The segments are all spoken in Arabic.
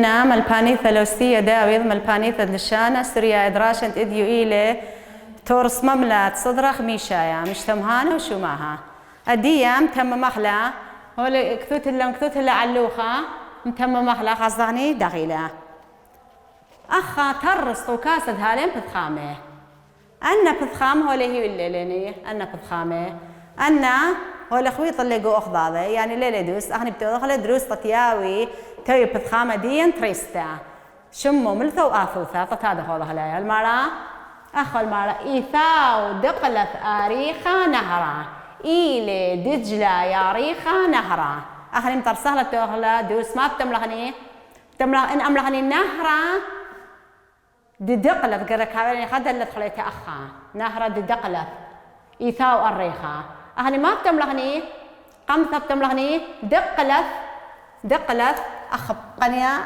إن ملبانيثا لوسية داويض ملبانيثا لشانة سريا إدراشنت إديو إيلي تورس مملات صدرخ ميشايا مش تمهانة وشماها الديام تم مخلا هو كثوت اللي علوخة تم مخلا خاصدغني دغيلة أخا ترس وكاسد هالين بثخامه أنا بثخام هو اللي هي الليليني أنا بثخامه أنا هو الخويط اللي جو أخضاضي يعني ليلة دوس أخني بتدخل دروس تياوي توي بثخامة ديان تريستا شمو ملثو آثوثا تتادخ والله لا المرأة أخو المرأة إيثاو دقلت آريخا نهرا إيلي دجلة ياريخا نهرا أخني مترسهلة تدخل دوس ما بتملغني إن أملغني نهرا دقلت قرك هذا خدلت خليت أخا نهرا دقلت إيثاو الريخا أهني ما بتملغني قمثة بتملغني دقلت أخب قنيا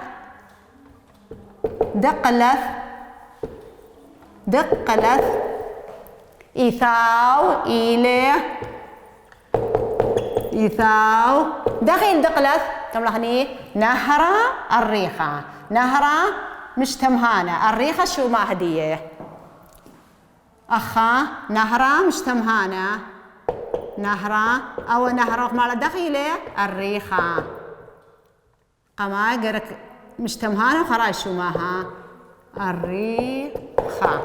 دقلت إيثاو إيلي إيثاو دخيل دقلت تملغني نهرا الريخة نهرا مش تمهانة الريخة شو ما هدية أخا نهرا مش تمهانة نهرا أو نهرا مال دخيلة الريخة قما قرك مش تمهانة وخراج شو ماها الريخة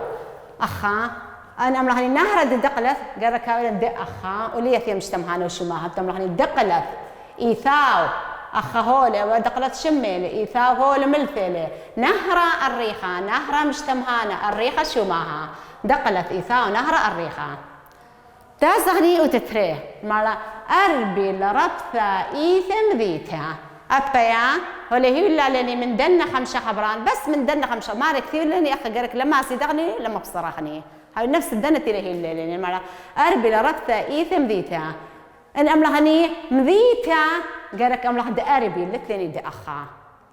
أخا أنا أملغني نهرا دقلت قرك دق أخا وليت مش تمهانة وشو ماها بتملغني دقلت إيثاو أخا هولي ودقلت شميلي إيثاو هولي ملثلي نهرا الريخة نهرا مش تمهانة الريخة شو ماها دقلت إيثاو نهرا الريخة تازغني وتتريه مالا أربي لربثة إيثم ذيتها أبيا ولا هي ولا لاني من دنا 5 خبران بس من دنا 5 ما كثير لاني أخي قرك لما صدقني لما بصرخني هاي نفس الدنة اللي هي اللي لاني مالا أربي لربثة إيثم ذيتها إن أملهني مذيتها قرك أمله دأربي لثني دأخا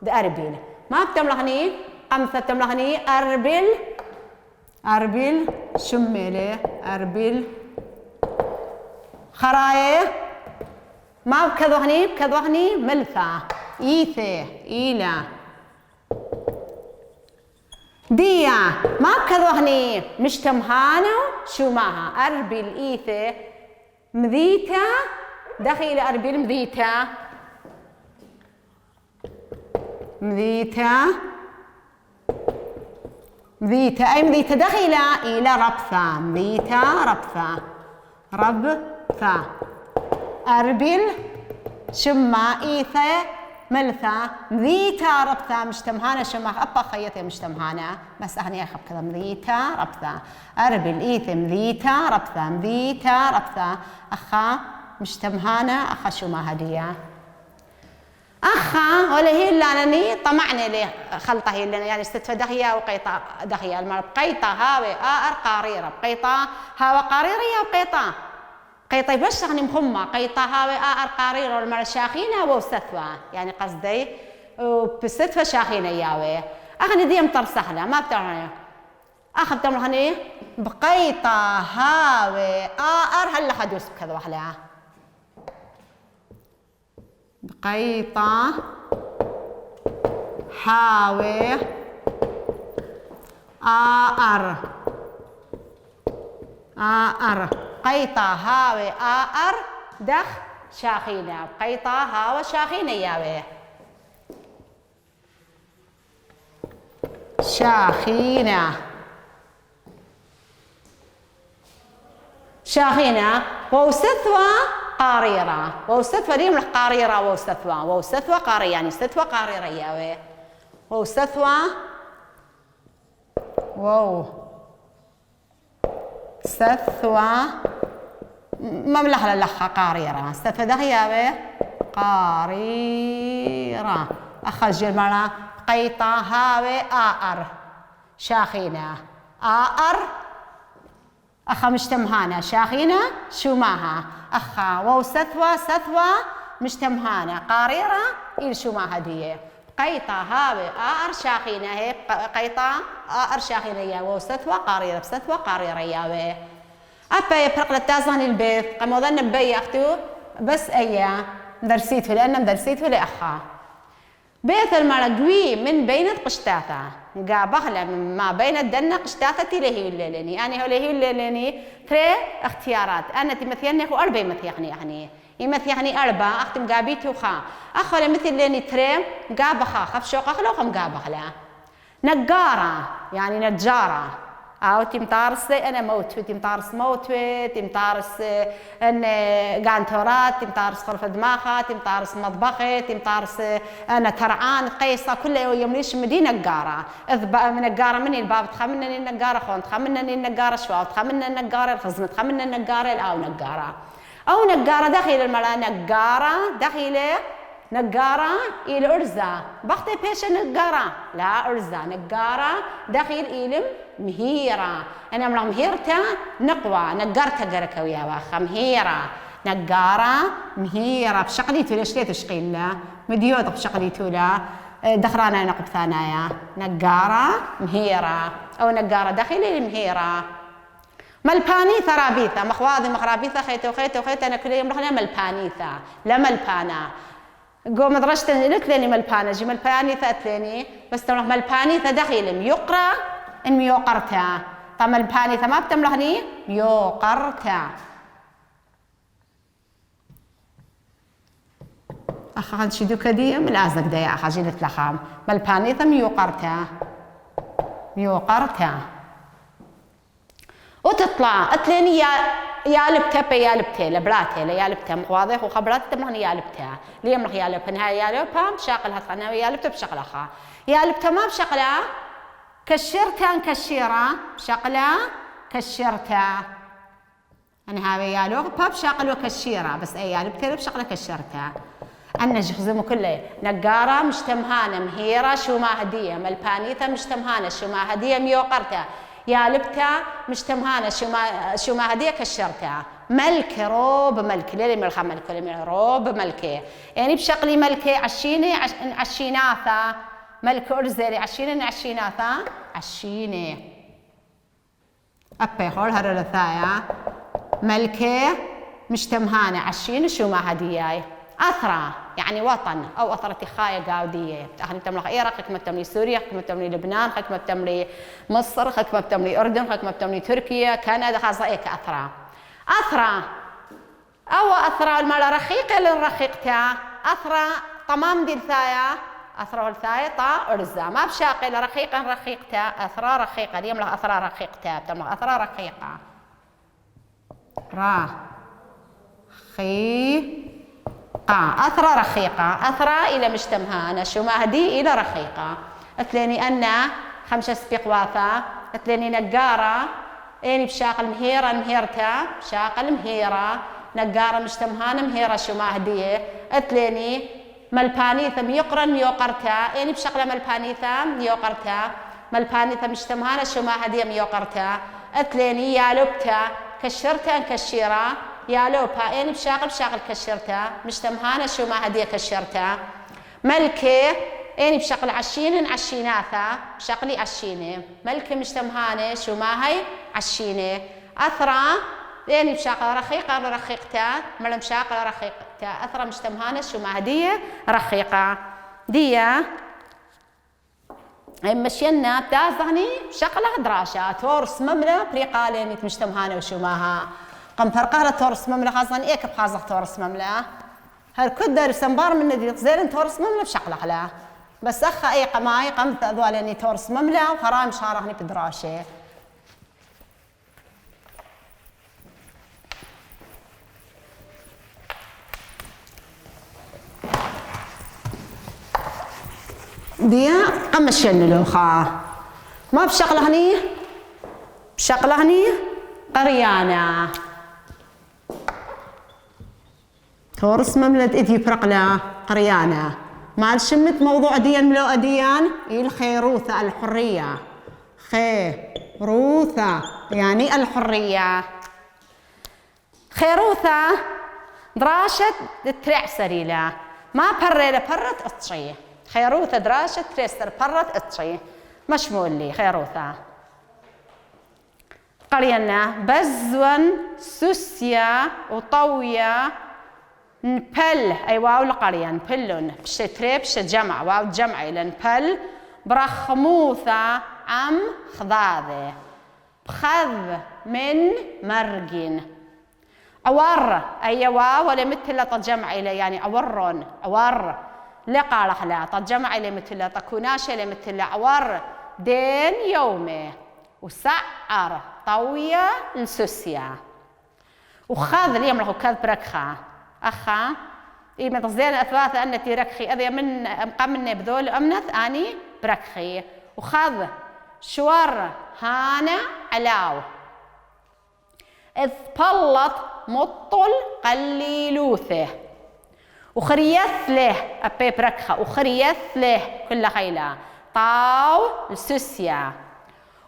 دأربيل ما بتملهني قمثة بتملهني أربيل شميلي أربيل خرايه ما بكذوهني ملثة إيثة إيلا ديا ما بكذوهني مش تمهانة شو معها أربيل إيثة مذيتة دخيل أربيل مذيتة أي مذيتة دخيلة إلى ربثة مذيتة ربثة أربيل شما إيثة ملثة مذيتة ربثة مش تمهانة شما أبا خيطة مش تمهانة بس أهني أخب كذا مذيتة ربثة أربيل إيثة مذيتة ربثة أخا مش تمهانة أخا شما هدية أخا ولا هي اللي أنني طمعني لي خلطة هي اللي يعني استدفى دخية وقيطة دخية المرة بقيطة هاوي قاريرة بقيطة هاوي قاريرية وقيطة قيطة بشغني مخمة قيطة هاوي قاريرة المرة شاخينة وستفى يعني قصدي وبستفى شاخينة ياوي أخني دي مطر سهلة ما بتعرفني أخذ تمرهني بقيطة هاوي هلا خدوس بكذا وحلها بقيطة هاوي قيطة هاوي دخ شاخينة قيطة هاوي شاخينة ياوي شاخينة وستثوى قاريرة وستثوى دي من قاريرة وستثوى قاريرة يعني ستثوى قاريرة ياوي وستثوى ستثوى مملحة للخة قاريرة ستثوى ده ياوي قاريرة أخرج المرأة قيطة هاوي شاخينة أخا مش تمهانة شاخينة شو معها أخا وستثوى مش تمهانة قاريرة إل شو معها دي قيطة هاوي شاخينة هي قيطة شاخينة يا وستثوى قاريرة بستثوى قاريرة ياوي أبا يبرق للتازان البيت قام وظن بي أختو بس أيا مدرسيته لأن مدرسيته لأخا بيت المرقوي من بين قشتاثة مقابخلة ما بين الدنة قشتاثة لهي الليليني أنا هو لهي الليليني تري اختيارات أنا تمثيلني أخو أربعي مثيقني يعني يمثيقني أربعة أختم قابيتي وخا أخو مثل ليني تري مقابخة خف شوق أخلا وخم مقابخلة نجارة يعني نجارة أو تمطارس أنا موت تمطارس موت تمطارس أن قانتورات تمطارس غرفة دماغها تمطارس مطبخي تمطارس أنا ترعان قيصة كله يمليش مدينة نجارة من نجارة مني الباب تخمنني النجارة خون تخمنني النجارة شواو تخمنني النجارة الخزمة تخمنني النجارة أو نجارة أو نجارة داخل المرأة نجارة داخل نجارة إلى أرزة بختي بيش نجارة لا أرزة نجارة داخل إلم مهيرة أنا مرة مهيرتا نقوى نجارتا جركا ويا باخا مهيرة نجارة مهيرة بشقليتو ليش ليه تشقيل لا مديوط بشقليتو لا دخرانا نقب ثانايا نجارة مهيرة أو نجارة داخل مهيرة ملبانيثة رابيثة مخواضي مخرابيثة خيتو خيتو خيتو أنا كل يوم رحنا ملبانيثة لا ملبانة قوم مدرجة لك لاني ملبانة جي ملبانيثة أتليني بس تملح ملبانيثة داخل يقرأ إن يوقرتها طب ملبانيثة ما بتملحني يوقرتها أخا شدو كدية من أزك ديا أخا جيلت لخام ملبانيثة ميوقرتها ميوقرتها وتطلع أتليني يا لبتة يا لبتة لبراتة يا لبتة مخواضيخ وخبرات تملحني يا لبتة ليه ملح يا لبتة نهاية يا لبتة بشاقلها أنا يا لبتة بشقلها يا لبتة ما بشقلها كشرتها نكشيرة بشقلها كشرتها أنا هذا يا لوغ باب شقل وكشيرة بس أي يا لبتة بشقلها كشرتها أنا جخزمو كله نجارة مش تمهانة مهيرة شو ما هدية ملبانيثة مش تمهانة شو ما هدية ميوقرتها يا لبتها مش تمهانة شو ما هدية كشرتها ملكة روب ملكة ليه ملخا ملكة روب ملكة يعني بشقلي ملكة عشيني عشيناثة ملكة أرزلي عشيني عشيناثة عشيني أبي خول هرلثايا ملكة مش تمهانة عشيني شو ما هدية أثرى يعني وطن أو أثرتي خاية قاودية تأخذ تملك العراق حكمة تملي سوريا حكمة تملي لبنان حكمة تملي مصر حكمة تملي أردن حكمة تملي تركيا كندا خاصة إيه كأثرى أثرى أو أثرى المال رخيقة للرخيقتها أثرى طمام دي الثايا أثرى الثايا طا أرزة ما بشاقي لرخيقة رخيقتها أثرى رخيقة اليوم له أثرى رخيقتها بتملك أثرى رخيقة را خي أثرى رخيقة أثرى إلى مجتمعها شو ما هدي إلى رخيقة أتليني أنا 5 سبيقواثة أتليني نجارة إني بشاقل مهيرة مهيرتها بشاقل مهيرة نجارة مجتمعها مهيرة شو ما هدي أتليني ملبانيثة ميقرا ميوقرتها إني بشاقل ملبانيثة ميوقرتها ملبانيثة مجتمعها شو ما هدي ميوقرتها أتليني يا لبتها كشرتها كشيرة يا لوبا إني بشاقل كشرتها مش تمهانة شو ما هدية كشرتها ملكة إني بشاقل عشيناثة بشاقلي عشينة ملكة مش تمهانة شو ما هي عشينة أثرى إني بشاقل رخيقة رخيقتها ملا بشاقل رخيقتها أثرى مش تمهانة شو ما هدية رخيقة دية مشينا بتازغني شقلها دراشة تورس مملة بريقة لأني مش تمهانة وشو ماها قم فرقها تورس مملة خاصة إيه بخازق تورس مملة هالكدر سنبار من ندي زين تورس مملة بشقلها لا بس أخا أي قماي قمت أذوال إني تورس مملة وخرام شارهني بدراشة دي قمشين لوخا ما بشقلهني بشقلهني قريانة تورس مملة إذي برقلة قريانة مال شمت موضوع ديان ملو أديان الخيروثة الحرية خيروثة يعني الحرية خيروثة دراشة تريع سريلة ما بريلة برت أطشي خيروثة دراشة تريستر برت أطشي مشمول لي خيروثة قرينا بزون سوسيا وطويا نبل أي واو القرية نبلن بش تري بش جمع واو الجمع إلى نبل برخموثة عم خضاذة بخذ من مرقين أور أي واو ولا مثل تجمع إلى يعني أورون أور لقى لا تجمع إلى مثل تكوناش إلى مثل أور دين يومه وسعر طوية السوسيا وخذ اليوم له كذ بركخة أخا إيه من تصدير أثبات أن تركخي أذي من قمني بذول أمنث أني بركخي وخذ شور هانا علاو إذ بلط مطل قليلوثه وخريث له أبي بركخة وخريث له كل خيلة طاو السوسيا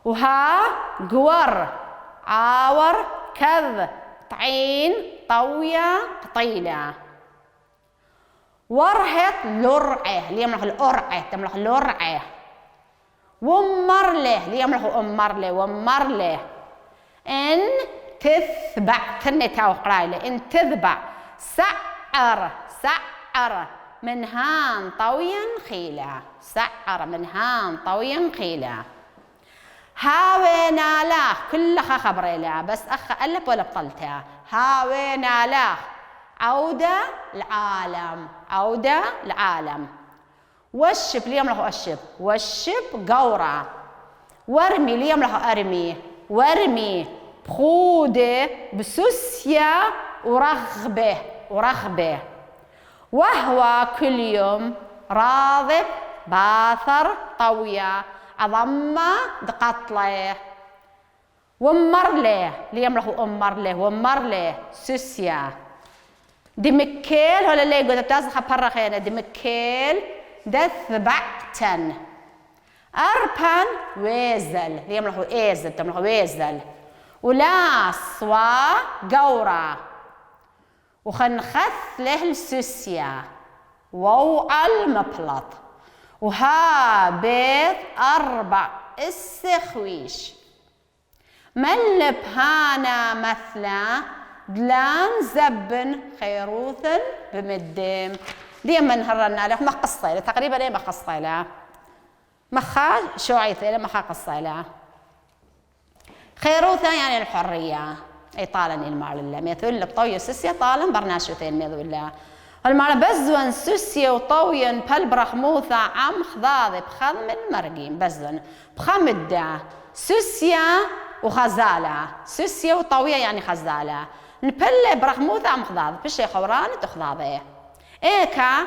وها قور عاور كذ طعين طوية قطيلة ورهت لرعه ليملخ الأرعه تملخ لرعه ومرله ليملخ أمرله ومرله إن تثبع تنتا وقرايله إن تذبع سعر من هان طويا خيلا سعر من هان طويا خيلا هاوينا له كلها خبري له بس أخ ألف ولا بطلتها هاوينا له عودة العالم وشب اليوم له أشب وشب قورة ورمي اليوم له أرمي ورمي بخودة بسوسيا ورغبة وهو كل يوم راضب باثر طوية عظمة دقطله ومرله ليمله أمرله ومرله سوسيا دمكيل ولا ليه قلت بتاسخ برخينا دمكيل دثبعتن أربان ويزل ليمله إيزل تمله ويزل ولاس وقورة وخنخث له السوسيا ووع المبلط وها بيت 4 السخويش ملب هانا مثلا دلان زبن خيروثن بمدم ديما نهرنا له ما قصة له تقريبا ليه ما قصة له مخا شوعيث له مخا قصة له خيروثا يعني الحرية أي طالا المال الله مثل بطوية سوسيا طالا برناشوثين ميذو الله المال بزون سوسيا وطويا بل برخموثا عم خضاضي بخذ من مرقين بزون بخمدة سوسيا وخزالة سوسيا وطوية يعني خزالة نبل برخموثا عم خضاضي بشي خوران تخضاضي إيكا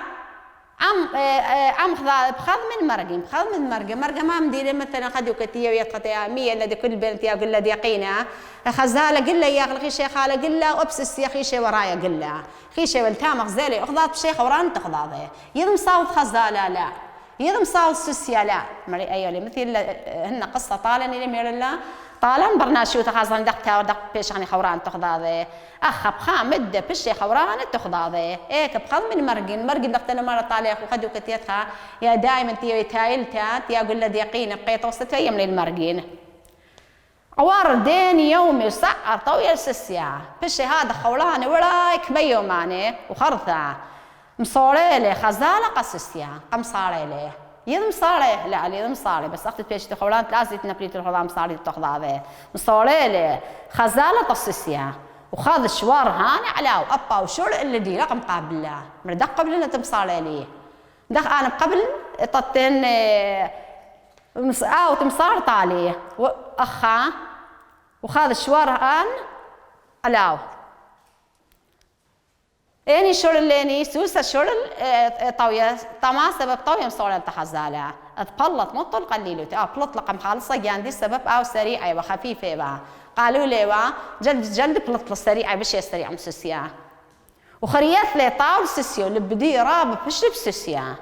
عم بخذ من مرقين بخذ من مرقة ما مديرة مثلا خدوا كتية ويتقطع 100 الذي كل بنت يا قلة ديقينا خزالة قلة يا أخي خيشة خالة قلة وأبسس يا خيشة ورايا قلة خيشة والتام خزالة أخذت بشيخ وران تخضاضي يضم صوت خزالة لا يضم صوت سوسيا لا مري أيوة مثل هن قصة طالن اللي مير الله طالن برناشو تخاصن دقتها ودق بيش يعني خوران تخضاضي أخ بخا مدة بشي خوران تخضاضي إيك بخذ من مرقين دقتنا مرة طالع وخدوا كتيتها يا دائما تيوي تايلتا تيا قل ديقين بقيت وسط يوم للمرقين عوار دين يومي وسعر طويل سسيا بشي هذا خولاني ورايك ميوماني وخرثة مصوريلي خزالة قسسيا قم صاريلي يضم صاري لا يضم صاري بس أختي بيش تخولان لازم تنبليت الخضام صاري تخضاضي مصوريلي خزالة قسسيا وخذ الشوار هاني على وأبا وشور اللي دي رقم قابله مردق قبل أن تمصاري لي دخ أنا قبل طتين أو تمصار طالي وأخا وخذ الشوار هان علاو إني شور الليني سوسة شور طوية طما سبب طوية مصورة تخزالة أتبلط مطل قليلو بلط لقم خالصة جاندي سبب أو سريعة وخفيفة بقى قالوا لي جلد بلط سريعة بشي سريعة مسوسيا وخريث لي طاول سوسيا اللي بدي راب بشرب سوسيا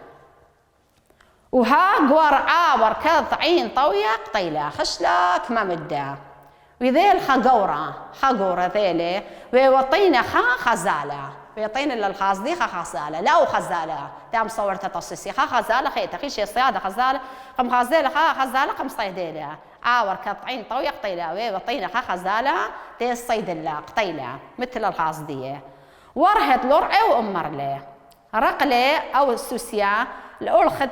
وها قوار عاور كذا طعين طوية قطيلة خشلك ما مدة وذيل خقورة ذيلي ويوطينا خزالة ويعطينا للخاص خزالة لا خزالة تام صورتها تصيصي خزالة خيتها خيشي صيادة خزالة قم خزالة خزالة قم صيدلة عاور كطعين طوية قطيلة ويعطينا خزالة تي الصيدلة قطيلة مثل الخاص دي ورهت لرعي وأمر له رقلة أو السوسيا الألخت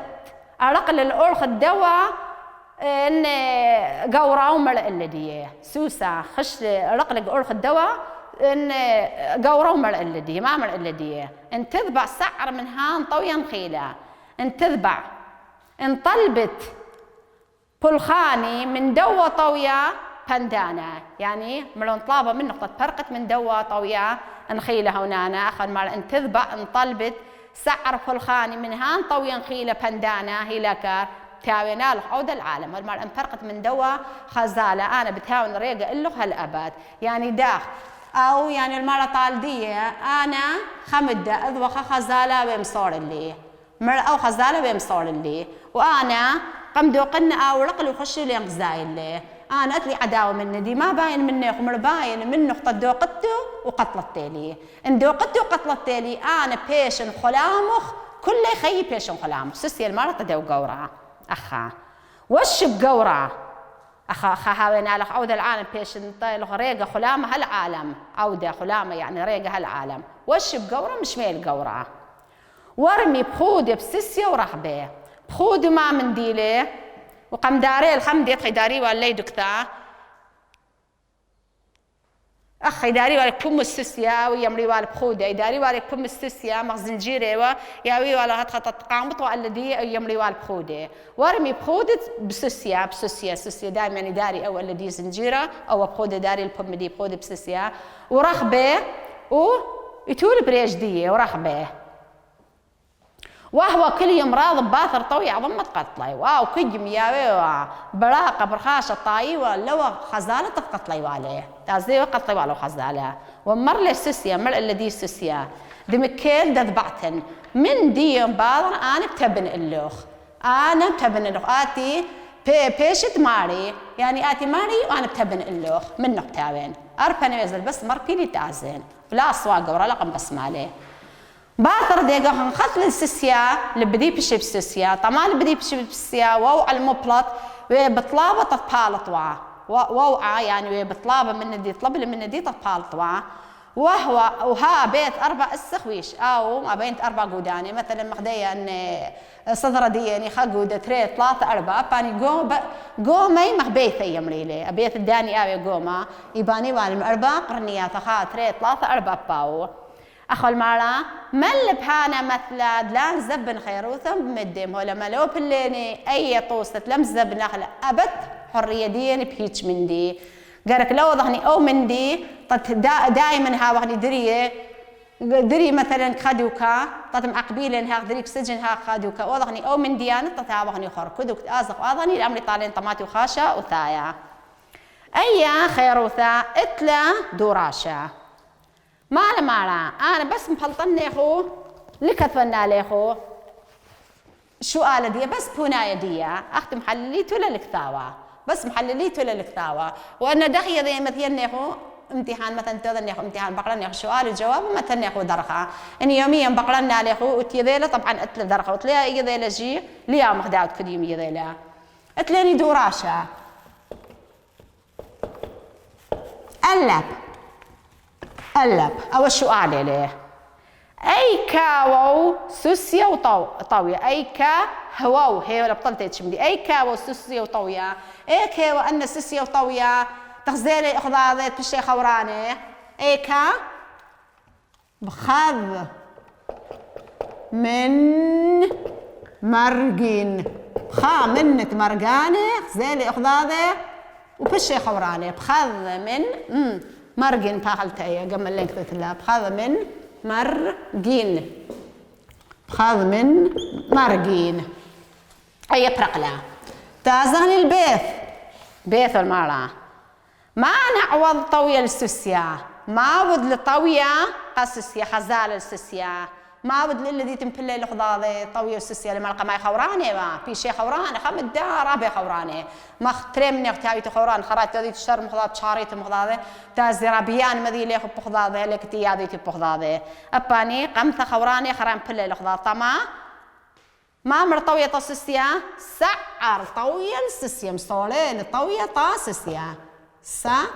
رقل الألخت دواء إن قورة ومرء اللدية سوسة خش رقل ألخت دواء إن قورة ومرء اللدية ما مرء اللدية إن تذبع سعر من هان طويا خيلة إن تذبع إن طلبت بلخاني من دواء طويا بندانا يعني ملون طلابة من نقطة فرقت من دواء طويا نخيلة هونانا أخذ مال إن تذبع إن طلبت سعر فلخاني من هان طويا خيلة بندانا هي لكار تاوينا له عود العالم والمال إن فرقت من دواء خزالة أنا بتهاون ريقة إله هالأبد يعني داخ أو يعني المرة طالدية أنا خمدة أذوق خزالة بمصور اللي مر أو خزالة بمصور اللي وأنا قم دوقنا أو رقل وخشوا لي غزاي اللي أنا أتلي عداوة من دي ما باين مني ومر باين منه قد دوقته وقتلت لي إن دوقته وقتلت لي أنا بيشن خلامخ كل خي بيشن خلامخ سسي المرة تدو قورة أخا وش بقورة أخا هاوينا لك عودة العالم بيشن طيل ريقة خلامة هالعالم عودة خلامة يعني ريقة هالعالم وش بقورة مش ميل قورة ورمي بخودة بسسية ورحبة بخودة ما من ديلة وقم داري الخمدي أخي داري واللي دكتا أخي داري والك بوم السسيا ويمري والك بخودة داري والك بوم السسيا مغزنجيري وياوي ولا هتخطط قامت والذي يمري والك بخودة ورمي بخودة بسسيا سسيا دائما يعني داري أو الذي زنجيرة أو بخودة داري البوم دي بخودة بسسيا ورخبة ويتول بريجدية ورخبة وهو كل يوم راض باثر طوي عظمة قتلي واو كجم يا براقة برخاشة طايوة لو خزالة قتلي عليه تازي قتلي على خزالة ومر لي السسيا مر الذي السسيا دمكيل دذبعتن من دي باضر أنا بتبن اللوخ أنا بتبن اللوخ آتي بيشت ماري يعني آتي ماري وأنا بتبن اللوخ من نقطاوين أربني يزل بس مر بيلي تازين ولا أسواق ولا رقم بس مالي باثر ديقا هنخطل السسيا اللي بدي بشي بسسيا طبعا اللي بدي بشي بسسيا وو على المبلط وبطلابة تطبالط ووعى يعني بطلابة من دي طلب من دي تطبالط وها بيت 4 السخويش او ما بين 4 قوداني مثلا مخدية ان صدرة دي يعني خقودة 3 3 4 باني قومي مخبيثة يمريلي بيت الداني اوي قوما يباني والم 4 قرنيات خا 3 3 4 باو أخو المرأة مل بهانا مثلا لا نزبن خيروثا بمدم هو لما لو بليني أي طوسة لم زبن نخلة أبد حرية ديني بهيج من دي قالك لو ظهني أو من دي دائما ها وغني دري مثلا خدوكا طتم عقبيلن ها دريك سجن ها خدوكا وظهني أو من ديانة تتها وغني خور كدوك أزق وأظني الأمر طالين طماطي وخاشة وثايا أي خيروثا إتلا دوراشا مالا أنا بس مفلطني خو لكثنا لي خو شو آلة دي بس بوناية دي أختي محلليت ولا الكتاوة بس محلليت ولا الكتاوة وأنا دخية ذي مثيني خو امتحان مثلا تذني خو امتحان بقرني خو سؤال وجواب ومثلني خو درخة إن يوميا بقرنا لي خو وتيذيله طبعا أتل درخة وتلاقي يذيله جي ليا مخدعت كل يوم يذيله أتلاني دوراشة قلب أو السؤال ليه أي كاو سوسيا وطاوية أي كا هواو هي ولا بطلت تشمدي أي كاو سوسيا وطاوية أي كاو أن سوسيا وطاوية تغزيلي إخضاضت بشي خوراني أي كا بخذ من مرقين خا منت مرقاني غزيلي إخضاضي وبشي خوراني بخذ من مرقين فاخلت ايه قبل اللي كتبت لها بخذ من مرقين بخذ من مرقين اي برقلة تازغني البيث بيث المرأة ما نعوض طوية السسيا ما ود لطوية قسسيا خزال السسيا ما ود للذي تمثل الخضاضي طوية السسيا لما لقى معي خوراني ما في شيء خوراني خمد رابع خوراني ما اخترم مني اختاوي خوران خرات تذي تشتر مخضاض شاريت مخضاضي تازي رابيان مذي لي خب خضاضي لك تيادي تبخضاضي اباني قمت خوراني خرام كل الخضاض طما ما مر طوية السسيا سعر طوية السسيا مصولين طوية طاسسيا سعر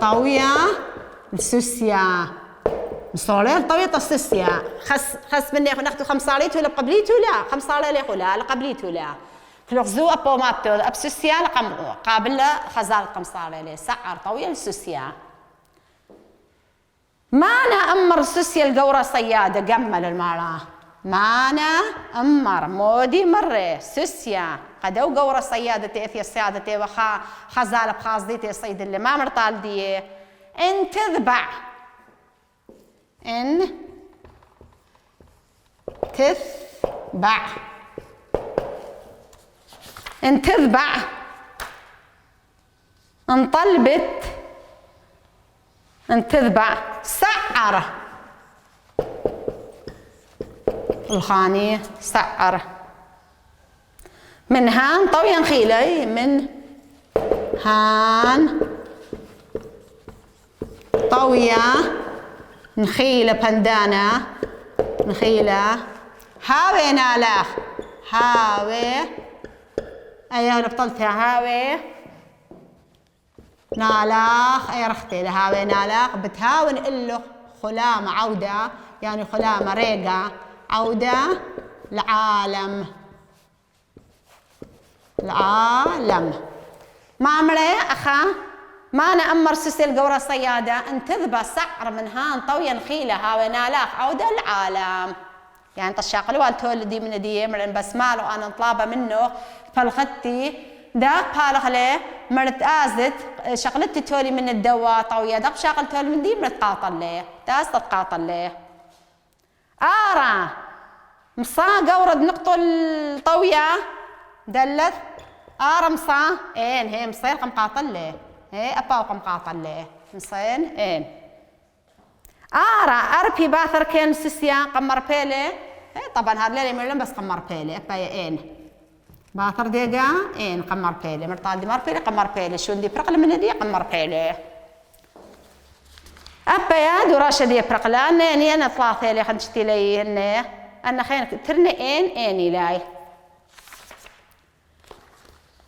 طاوية السوسيا مصولين طاوية السوسيا خس مني ناخذ خمصاريت ولا قبليت ولا خمصاري لي ولا قبليت ولا فلوغزو أبو مابتو أب سوسيا قابل خزال قمصاري لي سعر طاوية السوسيا مانا أمر سوسيا القورة صيادة جمل المرأة مانا أمر مودي مرة سوسيا قدو قورة صيادة تأثي الصيادة وخا خزالة بخاص ديتي صيد اللي ما مرطال دي إن تذبع إن تذبع إن تذبع إن طلبت إن تذبع سعر الخاني سعر من هان طويا خيلي من هان طويا نخيلة بندانا نخيلة هاوي نالاخ هاوي أيها بطلتها هاوي نالاخ أي رختي لهاوي نالاخ بتهاون إله خلامة عودة يعني خلامة ريقة عودة العالم العالم ما عمري أخا ما أنا أمر سوسي القورة صيادة أن تذبى سعر من هان طويا نخيلة هاوي نالاخ عودة العالم يعني طشاق الوال تولدي من دي مرن بس ماله أنا طلابة منه فالختي داق بالغ له مرت آزت شغلتي تولي من الدواء طوية دق شغل تولي من دي مرت قاطل له داز تتقاطل له آرا مصا قورد نقطل طوية دلت آرا مصا إين هي مصير قم قاطل له هي أبا وقم قاطل له مصين إين آرا أربي باثر كان سسيا قمر بيلي هي طبعا هذا ليلي مرلم بس قمر بيلي أبا إين باثر ديقا إين قمر بيلي مرطال دي مر بيلي قمر بيلي شون دي برقل من دي قمر بيلي أبا يا دراشة دي برقلان نيني أنا ثلاثة لي خنشتي لي هني أنا خين ترني إني لاي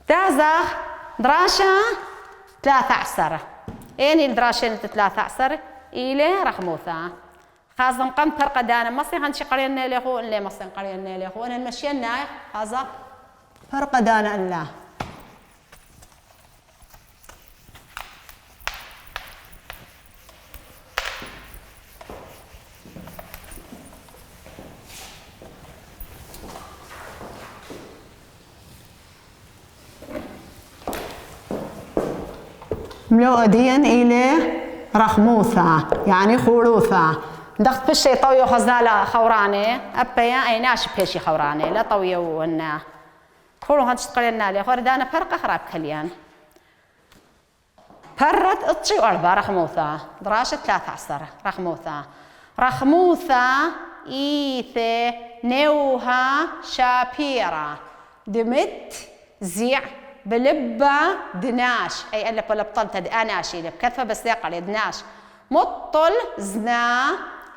تازخ دراشة 13 إني الدراشة 13 إلى رخموثة خازم قم فرقة دانا مصي خنشي قرينا لي خو اللي مصي قرينا لي خو أنا المشينا خازم فرقة دانا الله ملوديا إلى رخموثة يعني خروثة دخت بشي طويو خزالة خوراني أبيا أيناش بيشي خوراني لا طويو ونا خورو هاتش تقلينا لي خوردانا فرقة خراب كليان فرت اطشي وأربعة رخموثة دراشة 13 رخموثة رخموثة إيثي نوها شابيرة دمت زيع بلبة دناش أي ألف ولا بطلت دناشي بكثفة بس يقل دناش مطل زنا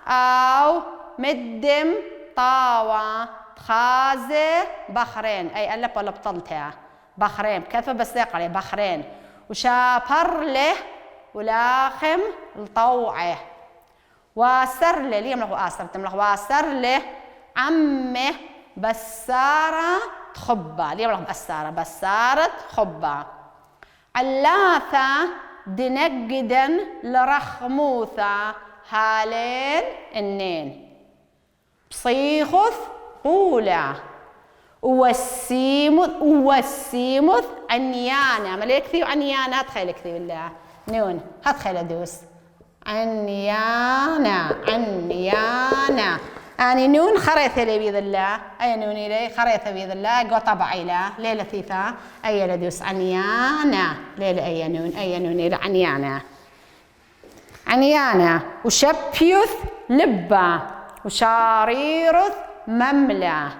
أو مدم طاوة خازة بحرين أي ألف ولا بطلتها بحرين بكثفة بس يقل بحرين وشابر له ولاخم الطوعه واسر له ليه ملخ آسر تملخ واسر له عمه بسارة خبة ليه ملخ بسارة بسارة خبة علاثة دنجدا لرخموثة هالين النين بصيخث قولة وسيمث عنيانة ملي كثي وعنيانة هتخيل كثي بالله نون هتخيل أدوس عنيانة أني نون خريثة لي بيذ الله أي نوني لي خريثة بيذ الله قو طبعي له ليلة ثيثة أي لدوس عنيانة ليلة أي نون إلى عنيانة وشبيث لبة وشاريرث مملة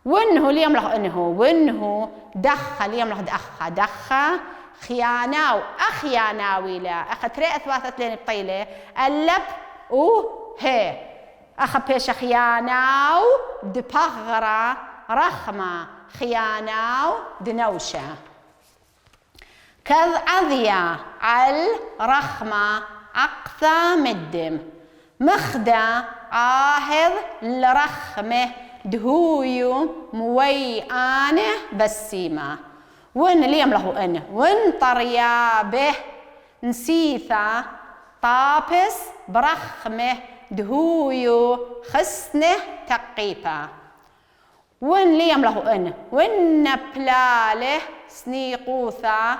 وانه اللي يملخ انه وانه دخ اللي يملخ دخ خياناو اخياناوي لا اخذ اثباتت لين بطيله اللب هي اخذ بيش خياناو دبغرة رخمه خياناو دنوشه كذ عذيا عل رخمة عقثة مدم مخدة عاهض لرخمه دهويو مويانه بسيمة ون ليم له ان ون طريابه نسيثة طابس برخمه دهويو خسنه تقيفة ون ليم له ان ون بلاله سنيقوثة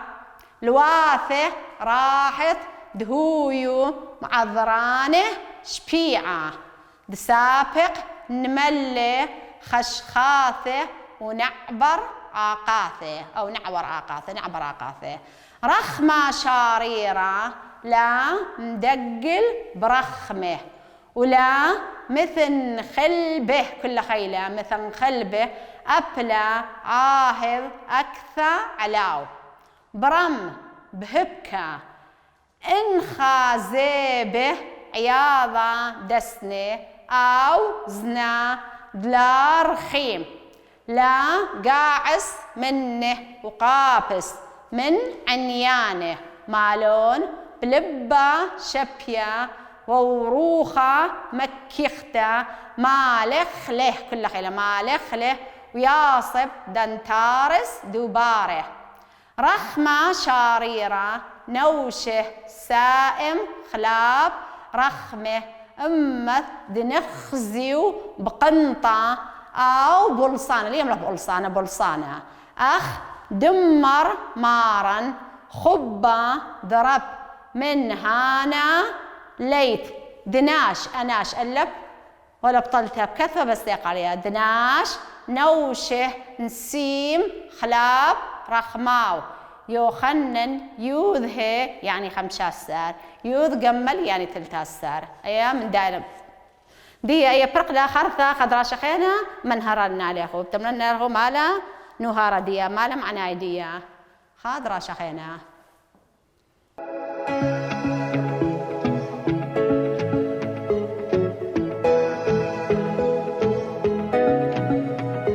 لواثه راحت دهويو معذرانه شبيعة دسابق نمله خشخاثه ونعبر عقاثه أو نعبر عقاثه رخمة شاريرة لا مدقل برخمه ولا مثل خلبه كل خيلة مثل خلبه أبلى عاهض أكثى علاو برم بهبكة إن خازيبه عياضة دسنة أو زنا دلار خيم لا قاعس منه وقابس من عنيانه مالون بلبة شبية ووروخة مكيخته مالخ له كل خيله مالخ له وياصب دنتارس دوباره رخمة شاريرة نوشه سائم خلاب رخمه أمث دنخزيو بقنطة أو بلصانة ليم له بلصانة أخ دمر مارا خبة ضرب من هانا ليت دناش أناش ألب ولا بطلتها بكثفة بس ديق عليها دناش نوشه نسيم خلاب رخماو يوخنن يوذه يعني 5 سار يوذ قمل يعني 3 سار أيام من دائرة دي أي برقلة خرثة خضرا شخينا منهرنا عليه خوب تمنى له مالا نهار ديا مالا معنا ديا خضرا شخينا